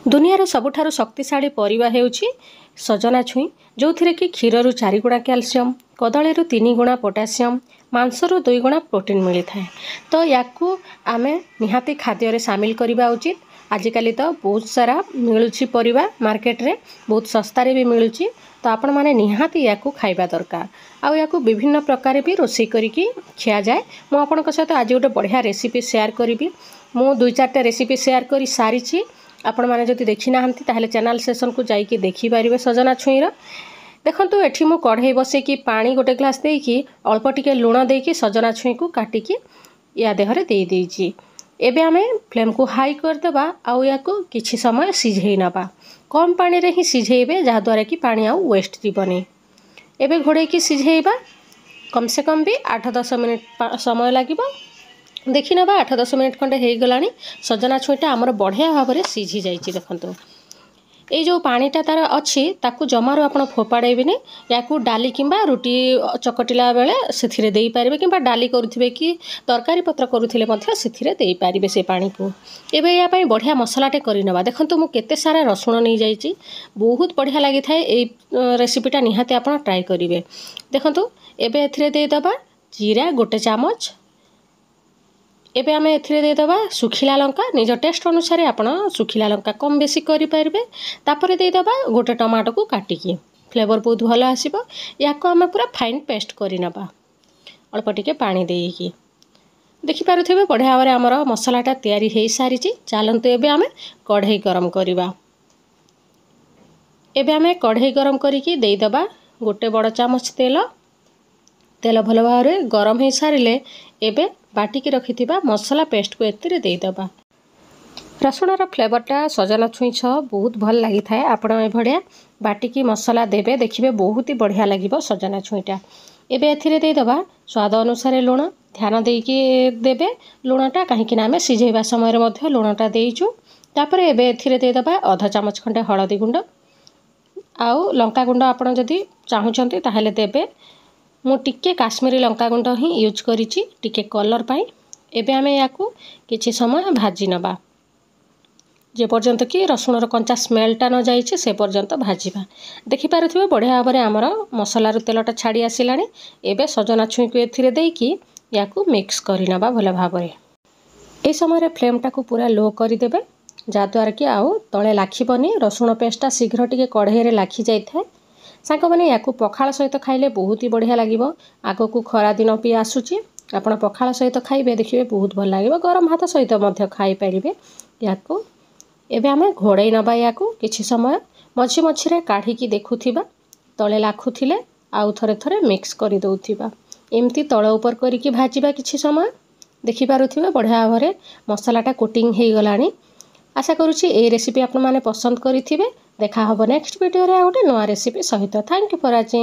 दुनियार सबुठारु शक्तिशाली परिबा हेउछि सजना छुई जो थी कि क्षीर 4 गुणा कैल्शियम, कदली 3 गुणा पोटासियम, मांसरू 2 गुणा प्रोटीन मिली थाए। तो या आमे निहाती खाद्य सामिल करने उचित। आजिकल तो बहुत सारा मिलूची परिबा मार्केट रे, बहुत सस्तारे भी मिलूची। तो आपण माने निहाती या खाइबा दरकार। आउ या विभिन्न प्रकार भी रोषे करिकी खिया जाए। मु आपनक सहित आज गोटे बढ़िया रेसिपी शेयर करी। मु 2-4टा रेसिपी शेयर कर सारी। आपण माने जदि देखि नाहंती ताहले चैनल सेशन को जाइए देखिपारे सजना छुईर। देखंतु एठी मु कढ़ई बसैकी पानी गोटे ग्लास देकी अल्प टिके लुण देकी सजना छुई को काटिकी या देहरे दे देइची। एबे आमे फ्लेम को हाई करदेबा आउ या किछि समय सिझेई नबा। कम पानी रे ही सिझेइबे जहा द्वारा कि पानी आउ वेस्ट जीवनी। एबे घोड़े की सिझेइबा कम से कम भी 8-10 मिनिट समय लागिबो। देखि नबा 8-10 मिनिट खंडे हे गलानी। सजना छुईटा हमर बढ़िया भाव में सिझी जाइछि। देखंतु ए जो पानीटा तार अच्छी ताकू जमारू आपण फोपाड़ेबिनी। या डाली किंबा रुटी चकटिला बेले सेथिरे देई पारिबे किंबा डाली करूथिबे कि तरकारी पत्र करूथिले मध्य सेथिरे देई पारिबे से पानी को। एबे या पई बढ़िया मसलाटे करि नबा। देखंतु मु केते सारा रसुण नै जाइछि, बहुत बढ़िया लागि थाए। ए रेसिपीटा निहाते आपण ट्राई करिवे। देखंतु एबे एथिरे देई दबा जीरा 1 चामच। एबे आमे एथिरे दे दबा सुखिला लंका। निज टेस्ट अनुसार आपण सुखिला लंका कम बेसी करि पारिबे। तापरे दे दबा 1 टमाटो को काटिकी, फ्लेवर बहुत भलो आसीबो। याको आमे पूरा फाइन पेस्ट करि नबा अल्प टिके पानी देकी। देखि पारुथिबे बढ़िया भाव आमर मसलाटा तयारी हेई सारिछि। चलंतु एबे आमे कढ़ई गरम करिबा। एबे आमे कढ़ई गरम करिकी देई दबा 1 बड़ चामच तेल। तेल भलो भाव रे गरम हेई सारिले एबे बाटिकी रखिथिबा मसला पेस्ट को एतिरे देई दबा। रसुणर फ्लेवरटा सजना छुई बहुत भल लगी थाए। आपण ए भड़िया बाटिकी मसला देबे देखिबे बहुत ही बढ़िया लागिबो सजना छुईटा। एबे एथिरे देई दबा स्वाद अनुसार लुण। ध्यान देकी देबे लुणटा, काहेकि ना आमे सिझेइबा समय मध्ये लुणटा देइचु। तापरे एबे एथिरे देई दबा आधा चामच खंडे हळदी गुंड आउ लंका गुंड। आपण जदि चाहुचंती ताहले देबे। मु टिके काश्मीरी लंका गुंड ही यूज करिछि टिके कलर पाई। एबे आमे याकू किछि समय भाजी नबा जे पर्यंत कि रसुणर कंचा स्मेलटा न जाइछि से पर्यंत भाजीबा। देखि पारुथिबे बढ़िया भाव में आमर मसलार तेलटा छाड़ी आसिलानी। एबे सजना छुई को एथिरे देकी याकू मिक्स करि नबा भलो भाव में। ए समय फ्लेमटा को पूरा लो करि देबे जाद्वारा कि आउ तळे लाखिबनी। रसुण पेस्टटा शीघ्र टिके कढ़ई रे लाखि जाई थाए। सांग मैंने या पखाड़ सहित खाइले बहुत ही बढ़िया लगे। आग को खरा दिन भी आसूची, आपण पखाड़ सहित खाइबे देखिए बहुत भल लगे। गरम भात सहित मध्य खाई पारिबे याकू। एबे आमे घोड़ई नबा याकू किछि समय मझी मझिरे काढ़िकी देखुथिबा। तळे लाखुथिले आउ थरे थरे मिक्स करि दउथिबा। एमती तळ ऊपर करिकी भाजिबा किछि समय। देखि पारुथिबे बढ़िया भाव में मसलाटा कोटिंग हेई गलानी। आशा करुछि ए रेसिपी आपण माने पसंद करिथिबे। देखा हबो नेक्स्ट वीडियो रे गोटे नया रेसिपी सहित। Thank you for watching.